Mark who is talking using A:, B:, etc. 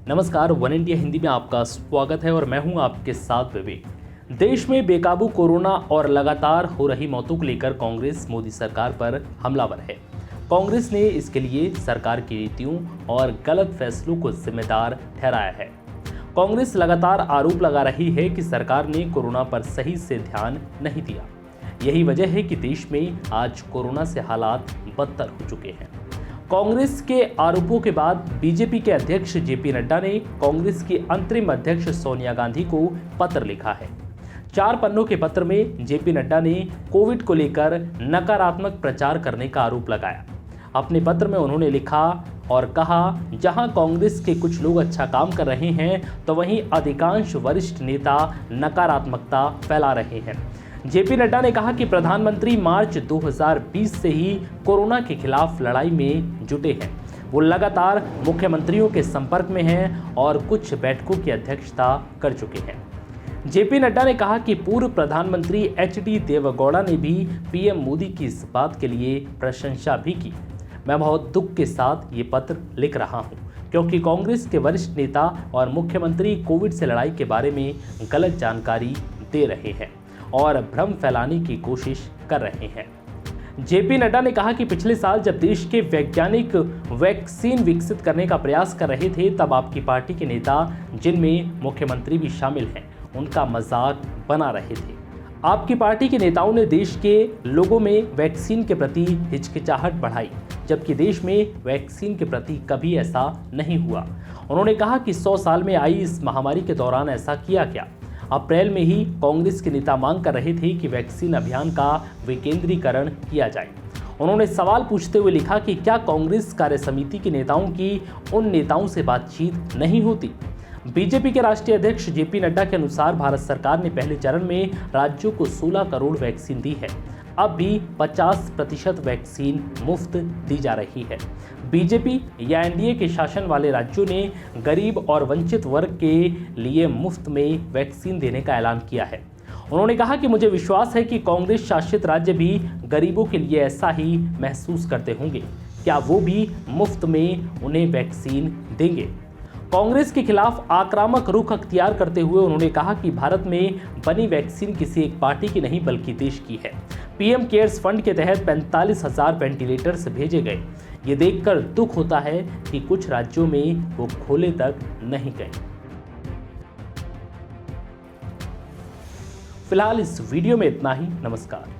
A: नमस्कार, one India Hindi में आपका स्वागत है और मैं हूं आपके साथ विवेक। देश में बेकाबू कोरोना और लगातार हो रही मौतों को लेकर कांग्रेस मोदी सरकार पर हमलावर है। कांग्रेस ने इसके लिए सरकार की नीतियों और गलत फैसलों को जिम्मेदार ठहराया है। कांग्रेस लगातार आरोप लगा रही है कि सरकार ने कोरोना पर सही से ध्यान नहीं दिया। यही वजह है कि देश में आज कोरोना से हालात बदतर हो चुके हैं। कांग्रेस के आरोपों के बाद बीजेपी के अध्यक्ष जेपी नड्डा ने कांग्रेस की अंतरिम अध्यक्ष सोनिया गांधी को पत्र लिखा है। 4 पन्नों के पत्र में जेपी नड्डा ने कोविड को लेकर नकारात्मक प्रचार करने का आरोप लगाया। अपने पत्र में उन्होंने लिखा और कहा, जहां कांग्रेस के कुछ लोग अच्छा काम कर रहे हैं तो वहीं अधिकांश वरिष्ठ नेता नकारात्मकता फैला रहे हैं। जेपी नड्डा ने कहा कि प्रधानमंत्री मार्च 2020 से ही कोरोना के खिलाफ लड़ाई में जुटे हैं। वो लगातार मुख्यमंत्रियों के संपर्क में हैं और कुछ बैठकों की अध्यक्षता कर चुके हैं। जेपी नड्डा ने कहा कि पूर्व प्रधानमंत्री एचडी देवेगौड़ा ने भी पीएम मोदी की इस बात के लिए प्रशंसा भी की। मैं बहुत दुख के साथ ये पत्र लिख रहा हूँ क्योंकि कांग्रेस के वरिष्ठ नेता और मुख्यमंत्री कोविड से लड़ाई के बारे में गलत जानकारी दे रहे हैं और भ्रम फैलाने की कोशिश कर रहे हैं। जेपी नड्डा ने कहा कि पिछले साल जब देश के वैज्ञानिक वैक्सीन विकसित करने का प्रयास कर रहे थे तब आपकी पार्टी के नेता, जिनमें मुख्यमंत्री भी शामिल हैं, उनका मजाक बना रहे थे। आपकी पार्टी के नेताओं ने देश के लोगों में वैक्सीन के प्रति हिचकिचाहट बढ़ाई, जबकि देश में वैक्सीन के प्रति कभी ऐसा नहीं हुआ। उन्होंने कहा कि 100 साल में आई इस महामारी के दौरान ऐसा किया क्या। अप्रैल में ही कांग्रेस के नेता मांग कर रहे थे कि वैक्सीन अभियान का विकेंद्रीकरण किया जाए। उन्होंने सवाल पूछते हुए लिखा कि क्या कांग्रेस कार्यसमिति के नेताओं की उन नेताओं से बातचीत नहीं होती। बीजेपी के राष्ट्रीय अध्यक्ष जेपी नड्डा के अनुसार भारत सरकार ने पहले चरण में राज्यों को 16 करोड़ वैक्सीन दी है। अब भी 50% वैक्सीन मुफ्त दी जा रही है। बीजेपी या एनडीए के शासन वाले राज्यों ने गरीब और वंचित वर्ग के लिए मुफ्त में वैक्सीन देने का ऐलान किया है। उन्होंने कहा कि मुझे विश्वास है कि कांग्रेस शासित राज्य भी गरीबों के लिए ऐसा ही महसूस करते होंगे। क्या वो भी मुफ्त में उन्हें वैक्सीन देंगे। कांग्रेस के खिलाफ आक्रामक रुख अख्तियार करते हुए उन्होंने कहा कि भारत में बनी वैक्सीन किसी एक पार्टी की नहीं बल्कि देश की है। पीएम केयर्स फंड के तहत 45,000 वेंटिलेटर्स भेजे गए। ये देखकर दुख होता है कि कुछ राज्यों में वो खोले तक नहीं गए। फिलहाल इस वीडियो में इतना ही। नमस्कार।